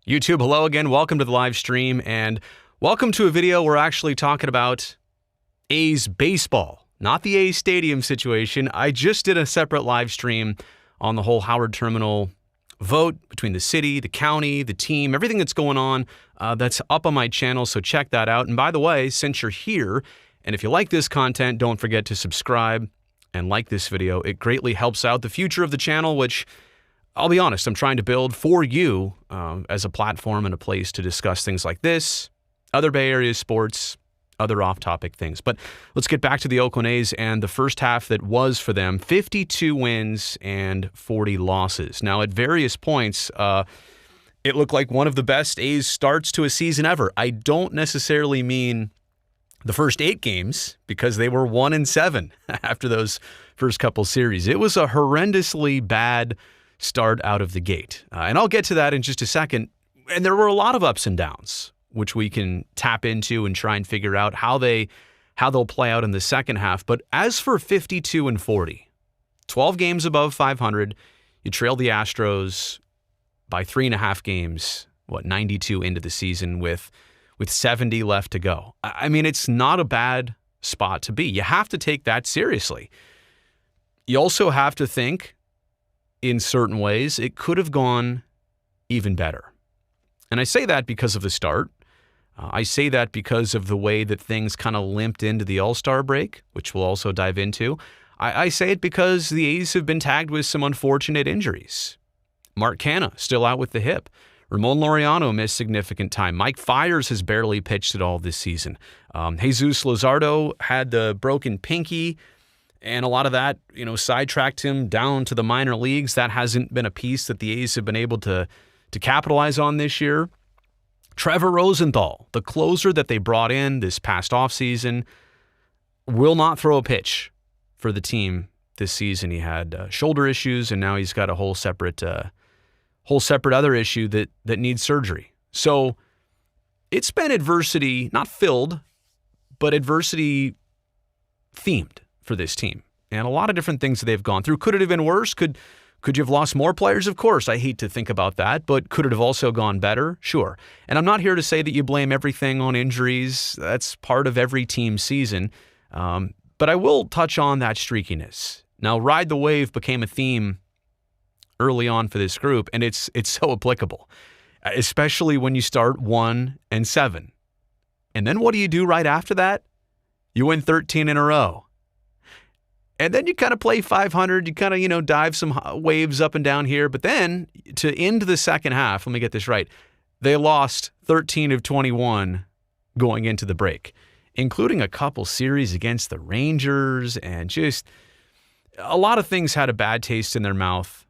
YouTube, hello again. Welcome to the live stream, and welcome to a video where we're actually talking about A's baseball, not the A's stadium situation. I just did a separate live stream on the whole Howard Terminal vote between the city, the county, the team, everything that's going on. That's up on my channel, so check that out. And by the way, since you're here, and if you like this content, don't forget to subscribe and like this video. It greatly helps out the future of the channel, which, I'll be honest, I'm trying to build for you as a platform and a place to discuss things like this, other Bay Area sports, other off-topic things. But let's get back to the Oakland A's and the first half that was for them, 52 wins and 40 losses. Now, at various points, it looked like one of the best A's starts to a season ever. I don't necessarily mean the first 8 games, because they were 1-7 after those first couple series. It was a horrendously bad start out of the gate. And I'll get to that in just a second. And there were a lot of ups and downs, which we can tap into and try and figure out how they'll play out in the second half. But as for 52 and 40, 12 games above 500, you trail the Astros by 3.5 games, 92 into the season with 70 left to go. I mean, it's not a bad spot to be. You have to take that seriously. You also have to think, in certain ways, it could have gone even better. And I say that because of the start. I say that because of the way that things kind of limped into the All-Star break, which we'll also dive into. I say it because the A's have been tagged with some unfortunate injuries. Mark Canha still out with the hip. Ramon Laureano missed significant time. Mike Fiers has barely pitched at all this season. Jesus Luzardo had the broken pinky, and a lot of that, sidetracked him down to the minor leagues. That hasn't been a piece that the A's have been able to capitalize on this year. Trevor Rosenthal, the closer that they brought in this past offseason, will not throw a pitch for the team this season. He had shoulder issues, and now he's got a whole separate other issue that needs surgery. So it's been adversity, not filled, but adversity themed for this team. And a lot of different things that they've gone through. Could it have been worse? Could you have lost more players? Of course. I hate to think about that, but could it have also gone better? Sure. And I'm not here to say that you blame everything on injuries. That's part of every team's season. But I will touch on that streakiness. Now, ride the wave became a theme early on for this group, and it's so applicable, especially when you start 1-7. And then what do you do right after that? You win 13 in a row. And then you kind of play 500, you kind of, dive some waves up and down here. But then to end the second half, let me get this right, they lost 13 of 21 going into the break, including a couple series against the Rangers, and just a lot of things had a bad taste in their mouth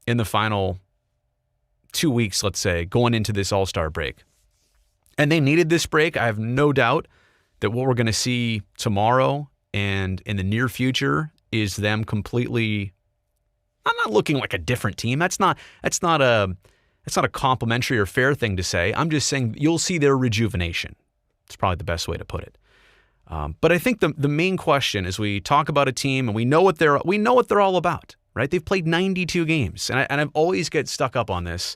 in the final 2 weeks, let's say, going into this All-Star break. And they needed this break. I have no doubt that what we're going to see tomorrow and in the near future is them completely, I'm not looking like a different team. That's not a complimentary or fair thing to say. I'm just saying you'll see their rejuvenation. It's probably the best way to put it. But I think the main question as we talk about a team, and we know what they're all about, right? They've played 92 games, and I've always get stuck up on this.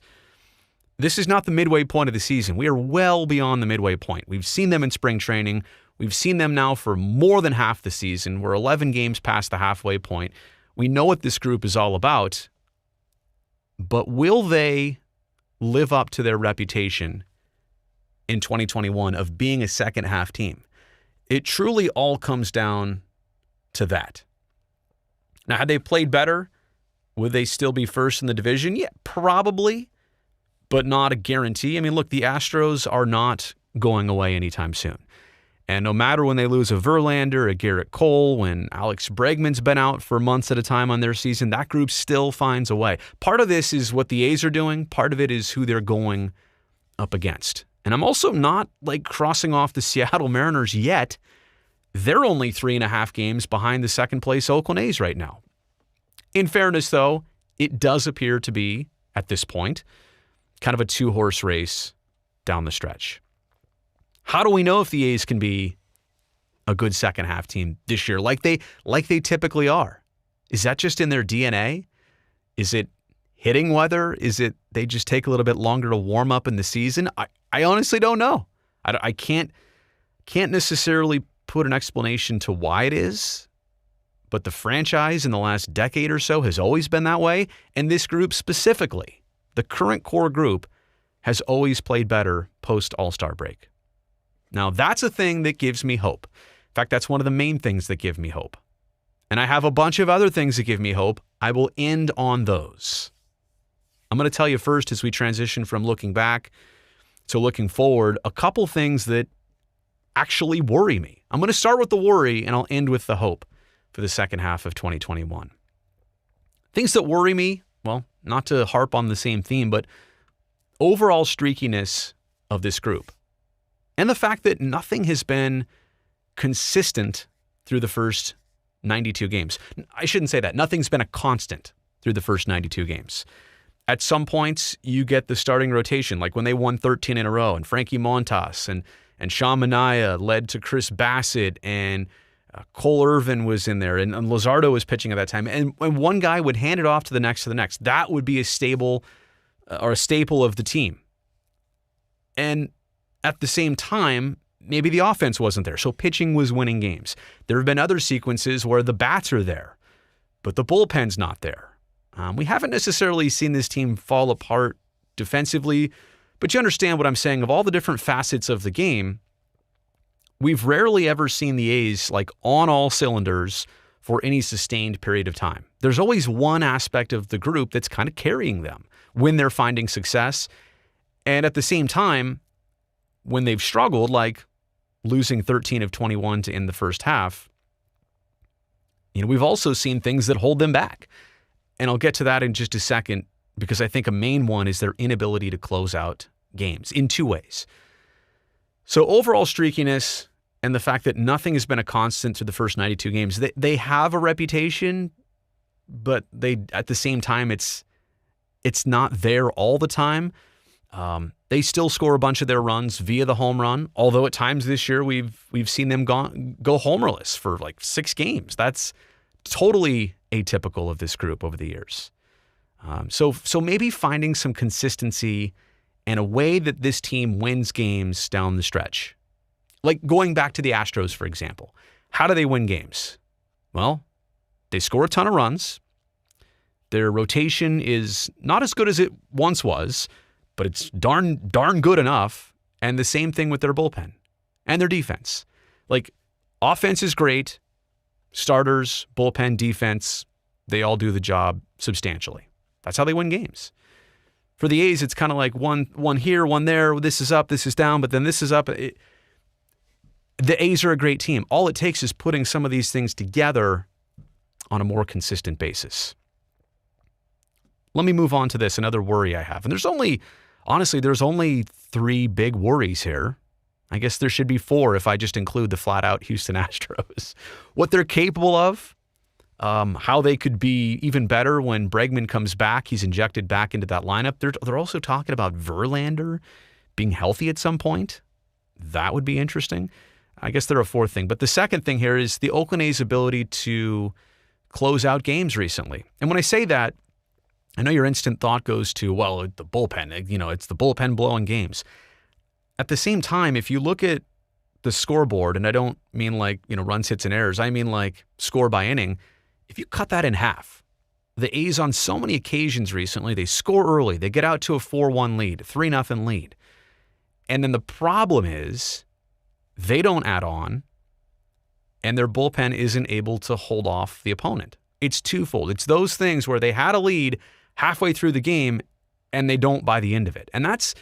This is not the midway point of the season. We are well beyond the midway point. We've seen them in spring training. We've seen them now for more than half the season. We're 11 games past the halfway point. We know what this group is all about, but will they live up to their reputation in 2021 of being a second half team? It truly all comes down to that. Now, had they played better, would they still be first in the division? Yeah, probably, but not a guarantee. I mean, look, the Astros are not going away anytime soon. And no matter when they lose a Verlander, a Garrett Cole, when Alex Bregman's been out for months at a time on their season, that group still finds a way. Part of this is what the A's are doing. Part of it is who they're going up against. And I'm also not crossing off the Seattle Mariners yet. They're only 3.5 games behind the second place Oakland A's right now. In fairness, though, it does appear to be, at this point, kind of a 2-horse race down the stretch. How do we know if the A's can be a good second half team this year like they typically are? Is that just in their DNA? Is it hitting weather? Is it they just take a little bit longer to warm up in the season? I honestly don't know. I can't necessarily put an explanation to why it is, but the franchise in the last decade or so has always been that way, and this group specifically, the current core group, has always played better post All-Star break. Now, that's a thing that gives me hope. In fact, that's one of the main things that give me hope. And I have a bunch of other things that give me hope. I will end on those. I'm going to tell you first, as we transition from looking back to looking forward, a couple things that actually worry me. I'm going to start with the worry, and I'll end with the hope for the second half of 2021. Things that worry me, well, not to harp on the same theme, but overall streakiness of this group. And the fact that nothing has been consistent through the first 92 games. I shouldn't say that. Nothing's been a constant through the first 92 games. At some points, you get the starting rotation, like when they won 13 in a row, and Frankie Montas and Sean Manaea led to Chris Bassett, and Cole Irvin was in there, and Luzardo was pitching at that time. And when one guy would hand it off to the next, that would be a staple of the team. And at the same time, maybe the offense wasn't there, so pitching was winning games. There have been other sequences where the bats are there, but the bullpen's not there. We haven't necessarily seen this team fall apart defensively, but you understand what I'm saying. Of all the different facets of the game, we've rarely ever seen the A's like on all cylinders for any sustained period of time. There's always one aspect of the group that's kind of carrying them when they're finding success. And at the same time, when they've struggled, like losing 13 of 21 to end the first half, we've also seen things that hold them back. And I'll get to that in just a second, because I think a main one is their inability to close out games in two ways. So overall streakiness and the fact that nothing has been a constant through the first 92 games, they have a reputation, but at the same time, it's not there all the time. They still score a bunch of their runs via the home run, although at times this year we've seen them go homerless for like 6 games. That's totally atypical of this group over the years. So maybe finding some consistency and a way that this team wins games down the stretch. Like going back to the Astros, for example. How do they win games? Well, they score a ton of runs. Their rotation is not as good as it once was, but it's darn good enough. And the same thing with their bullpen and their defense. Like, offense is great. Starters, bullpen, defense, they all do the job substantially. That's how they win games. For the A's, it's kind of like one here, one there. This is up, this is down, but then this is up. The A's are a great team. All it takes is putting some of these things together on a more consistent basis. Let me move on to this, another worry I have. And there's only 3 big worries here. I guess there should be 4 if I just include the flat-out Houston Astros. What they're capable of, how they could be even better when Bregman comes back. He's injected back into that lineup. They're also talking about Verlander being healthy at some point. That would be interesting. I guess they're a 4th thing. But the second thing here is the Oakland A's ability to close out games recently. And when I say that, I know your instant thought goes to, well, the bullpen. It's the bullpen blowing games. At the same time, if you look at the scoreboard, and I don't mean like, runs, hits, and errors, I mean like score by inning. If you cut that in half, the A's on so many occasions recently, they score early. They get out to a 4-1 lead, 3-0 lead. And then the problem is they don't add on, and their bullpen isn't able to hold off the opponent. It's twofold. It's those things where they had a lead halfway through the game, and they don't by the end of it. And it's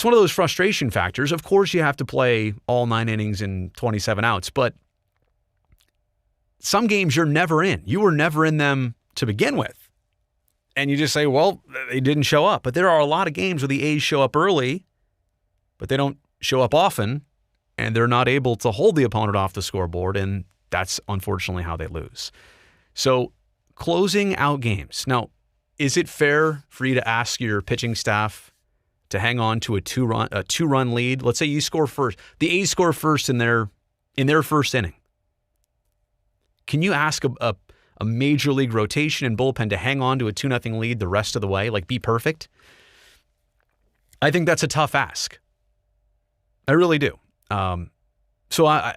one of those frustration factors. Of course, you have to play all 9 innings and 27 outs, but some games you're never in. You were never in them to begin with. And you just say, well, they didn't show up. But there are a lot of games where the A's show up early, but they don't show up often, and they're not able to hold the opponent off the scoreboard, and that's unfortunately how they lose. So closing out games. Now, is it fair for you to ask your pitching staff to hang on to a two-run lead? Let's say you score first. The A's score first in their first inning. Can you ask a major league rotation and bullpen to hang on to a 2-0 lead the rest of the way, like be perfect. I think that's a tough ask. I really do. And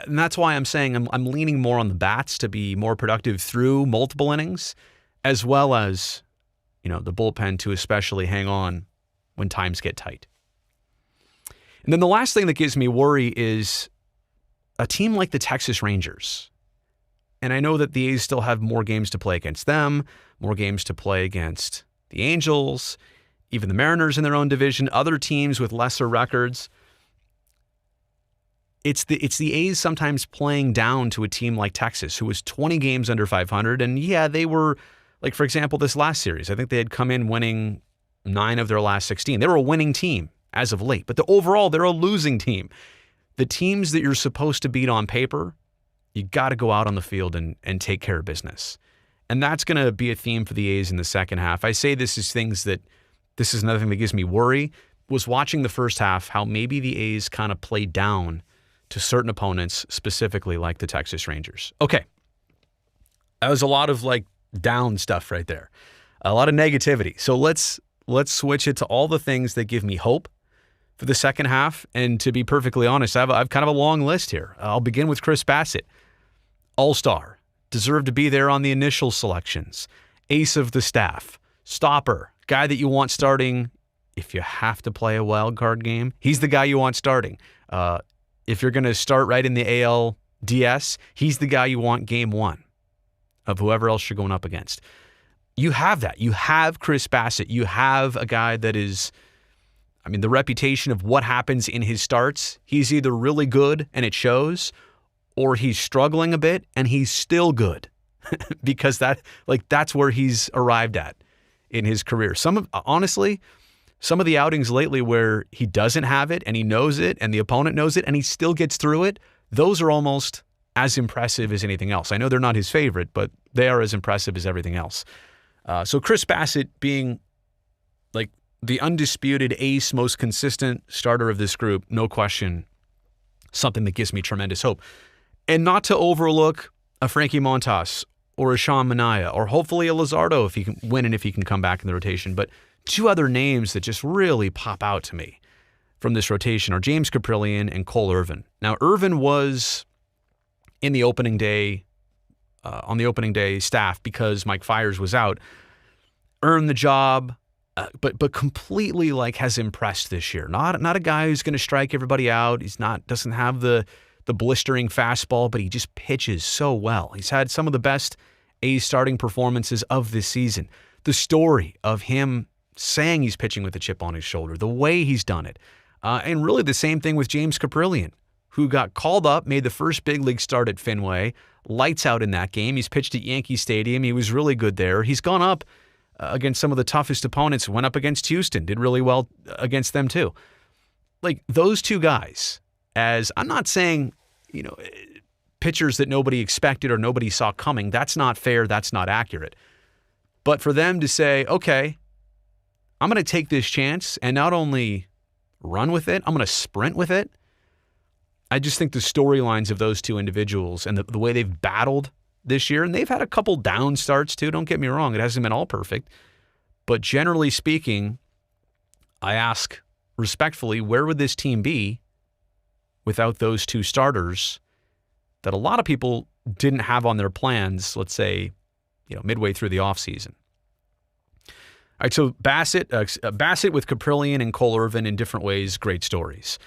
that's why I'm saying I'm leaning more on the bats to be more productive through multiple innings, as well as, the bullpen to especially hang on when times get tight. And then the last thing that gives me worry is a team like the Texas Rangers. And I know that the A's still have more games to play against them, more games to play against the Angels, even the Mariners in their own division, other teams with lesser records. It's the A's sometimes playing down to a team like Texas, who was 20 games under 500. And yeah, they were, like, for example, this last series, I think they had come in winning 9 of their last 16. They were a winning team as of late, but overall, they're a losing team. The teams that you're supposed to beat on paper, you got to go out on the field and take care of business. And that's going to be a theme for the A's in the second half. I say this is another thing that gives me worry, was watching the first half, how maybe the A's kind of played down to certain opponents, specifically like the Texas Rangers. Okay. That was a lot of down stuff right there. A lot of negativity. So let's switch it to all the things that give me hope for the second half. And to be perfectly honest, I've kind of a long list here. I'll begin with Chris Bassitt. All-star. Deserved to be there on the initial selections. Ace of the staff. Stopper. Guy that you want starting if you have to play a wild card game. He's the guy you want starting. If you're going to start right in the ALDS, he's the guy you want game 1 of whoever else you're going up against. You have that. You have Chris Bassitt. You have a guy that is, the reputation of what happens in his starts, he's either really good and it shows, or he's struggling a bit and he's still good because that's where he's arrived at in his career. Honestly, some of the outings lately where he doesn't have it and he knows it and the opponent knows it and he still gets through it, those are almost as impressive as anything else. I know they're not his favorite, but they are as impressive as everything else. So Chris Bassitt being the undisputed ace, most consistent starter of this group, no question, something that gives me tremendous hope. And not to overlook a Frankie Montas or a Sean Manaea or hopefully a Luzardo if he can win and if he can come back in the rotation. But 2 other names that just really pop out to me from this rotation are James Caprillion and Cole Irvin. Now, Irvin was in the opening day, on the opening day staff because Mike Fiers was out, earned the job, but completely has impressed this year. Not a guy who's going to strike everybody out. Doesn't have the blistering fastball, but he just pitches so well. He's had some of the best A's starting performances of this season. The story of him saying he's pitching with a chip on his shoulder, the way he's done it, and really the same thing with James Caprillion, who got called up, made the first big league start at Fenway, lights out in that game. He's pitched at Yankee Stadium. He was really good there. He's gone up against some of the toughest opponents, went up against Houston, did really well against them too. Those 2 guys, as I'm not saying, pitchers that nobody expected or nobody saw coming, that's not fair, that's not accurate. But for them to say, okay, I'm going to take this chance and not only run with it, I'm going to sprint with it. I just think the storylines of those 2 individuals and the way they've battled this year, and they've had a couple down starts too, don't get me wrong, it hasn't been all perfect. But generally speaking, I ask respectfully, where would this team be without those 2 starters that a lot of people didn't have on their plans, let's say, midway through the offseason? All right, so Bassitt with Caprillion and Cole Irvin in different ways, great stories.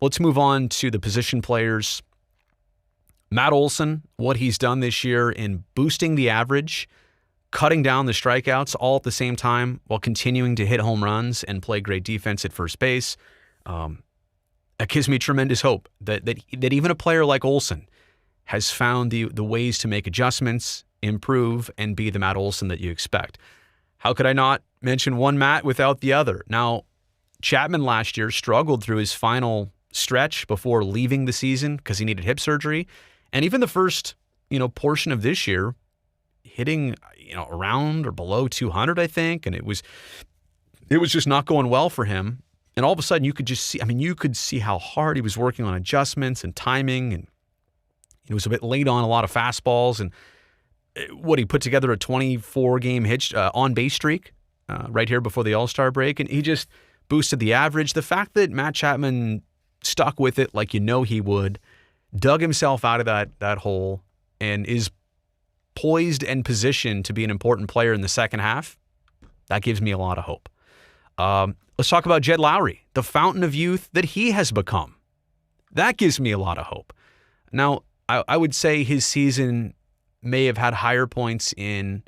Let's move on to the position players. Matt Olson, what he's done this year in boosting the average, cutting down the strikeouts all at the same time while continuing to hit home runs and play great defense at first base. That gives me tremendous hope that even a player like Olson has found the ways to make adjustments, improve, and be the Matt Olson that you expect. How could I not mention one Matt without the other? Now, Chapman last year struggled through his final stretch before leaving the season because he needed hip surgery. And even the first, portion of this year, hitting, around or below 200, I think. And it was just not going well for him. And all of a sudden you could just see, how hard he was working on adjustments and timing. And he was a bit late on a lot of fastballs. And What, he put together a 24-game on-base streak right here before the All-Star break, and he just boosted the average. The fact that Matt Chapman stuck with it like you know he would, dug himself out of that hole, and is poised and positioned to be an important player in the second half, that gives me a lot of hope. Let's talk about Jed Lowry, the fountain of youth that he has become. That gives me a lot of hope. Now, I would say his season may have had higher points in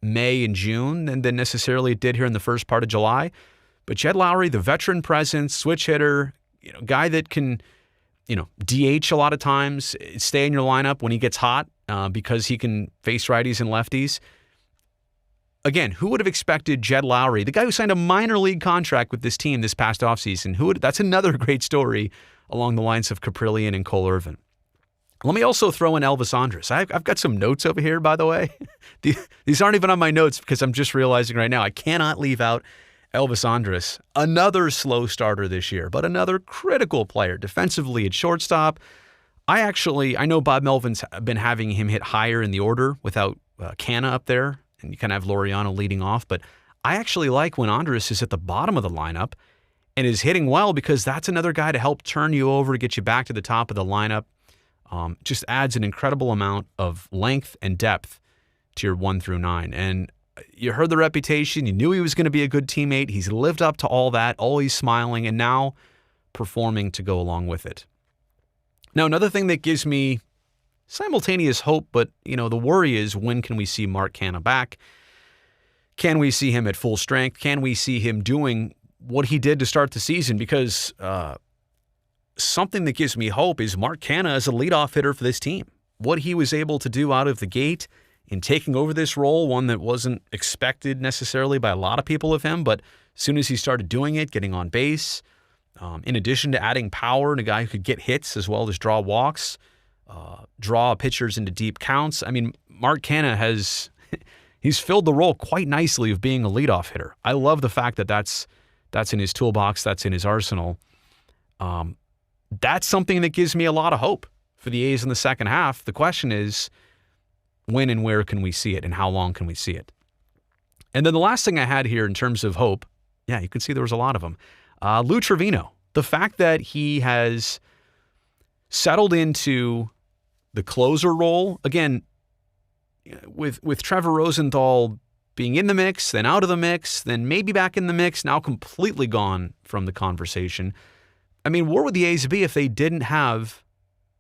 May and June than necessarily it did here in the first part of July. But Jed Lowry, the veteran presence, switch hitter, guy that can, DH a lot of times, stay in your lineup when he gets hot because he can face righties and lefties. Again, who would have expected Jed Lowry, the guy who signed a minor league contract with this team this past offseason? That's another great story along the lines of Caprillion and Cole Irvin. Let me also throw in Elvis Andrus. I've got some notes over here, by the way. These aren't even on my notes because I'm just realizing right now I cannot leave out Elvis Andrus, another slow starter this year, but another critical player defensively at shortstop. I know Bob Melvin's been having him hit higher in the order without Canna up there, and you kind of have Laureano leading off, but I actually like when Andrus is at the bottom of the lineup and is hitting well because that's another guy to help turn you over, to get you back to the top of the lineup. Just adds an incredible amount of length and depth to your 1 through 9. And you heard the reputation. You knew he was going to be a good teammate. He's lived up to all that, always smiling, and now performing to go along with it. Now, another thing that gives me simultaneous hope, but, the worry is, when can we see Mark Canha back? Can we see him at full strength? Can we see him doing what he did to start the season? Because something that gives me hope is Mark Canha as a leadoff hitter for this team. What he was able to do out of the gate in taking over this role, one that wasn't expected necessarily by a lot of people of him, but as soon as he started doing it, getting on base, in addition to adding power and a guy who could get hits as well as draw walks, draw pitchers into deep counts. I mean, Mark Canha he's filled the role quite nicely of being a leadoff hitter. I love the fact that that's in his toolbox, that's in his arsenal. That's something that gives me a lot of hope for the A's in the second half. The question is, when and where can we see it, and how long can we see it? And then the last thing I had here in terms of hope, you can see there was a lot of them. Lou Trevino, the fact that he has settled into the closer role, again, with Trevor Rosenthal being in the mix, then out of the mix, then maybe back in the mix, now completely gone from the conversation. I mean, where would the A's be if they didn't have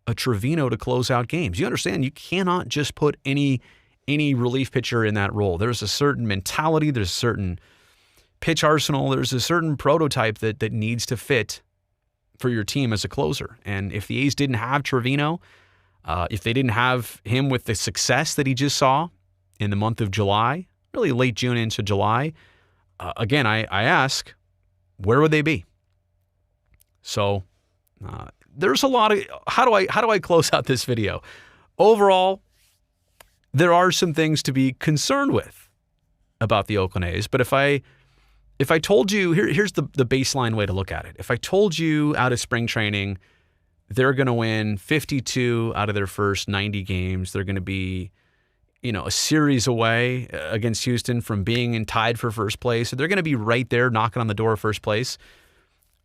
a Trevino to close out games? You understand, you cannot just put any relief pitcher in that role. There's a certain mentality, there's a certain pitch arsenal, there's a certain prototype that needs to fit for your team as a closer. And if the A's didn't have Trevino, if they didn't have him with the success that he just saw in the month of July, really late June into July, again, I ask, where would they be? So there's a lot of, how do I close out this video? Overall, there are some things to be concerned with about the Oakland A's, but if I told you, here's the baseline way to look at it. If I told you out of spring training, they're going to win 52 out of their first 90 games, they're going to be, a series away against Houston from being tied for first place, so they're going to be right there knocking on the door of first place,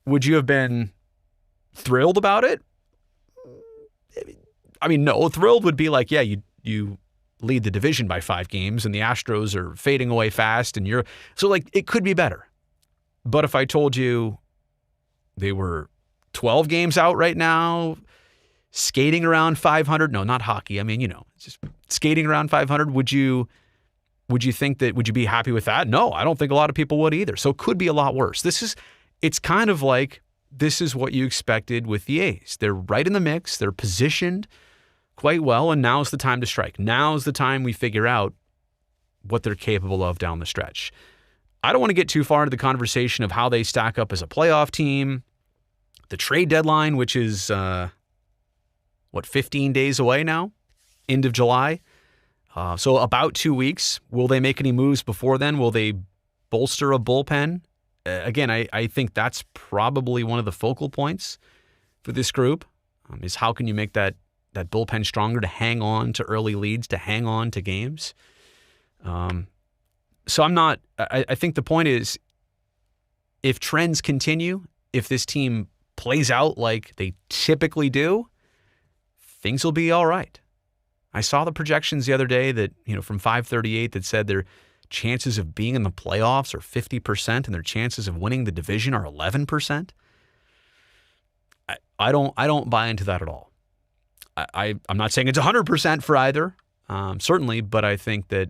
would you have been thrilled about it? I mean, no. Thrilled would be like, you lead the division by 5 games and the Astros are fading away fast and it could be better. But if I told you they were 12 games out right now, skating around 500, no, not hockey. I mean, just skating around 500, would you be happy with that? No, I don't think a lot of people would either. So it could be a lot worse. It's kind of like, this is what you expected with the A's. They're right in the mix. They're positioned quite well, and now's the time to strike. Now's the time we figure out what they're capable of down the stretch. I don't want to get too far into the conversation of how they stack up as a playoff team. The trade deadline, which is, 15 days away now? End of July. So about 2 weeks. Will they make any moves before then? Will they bolster a bullpen? Again, I think that's probably one of the focal points for this group, is how can you make that that bullpen stronger to hang on to early leads, to hang on to games. So I think the point is, if trends continue, if this team plays out like they typically do, things will be all right. I saw the projections the other day that, from 538 that said their chances of being in the playoffs are 50% and their chances of winning the division are 11%. I don't buy into that at all. I'm not saying it's 100% for either, certainly, but I think that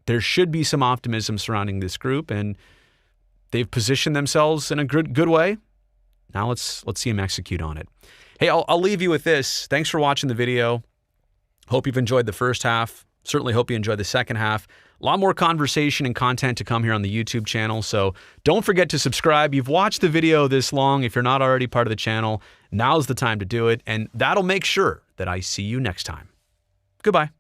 there should be some optimism surrounding this group, and they've positioned themselves in a good way. Now let's see them execute on it. Hey, I'll leave you with this. Thanks for watching the video. Hope you've enjoyed the first half. Certainly hope you enjoyed the second half. A lot more conversation and content to come here on the YouTube channel, so don't forget to subscribe. You've watched the video this long. If you're not already part of the channel, now's the time to do it, and that'll make sure that I see you next time. Goodbye.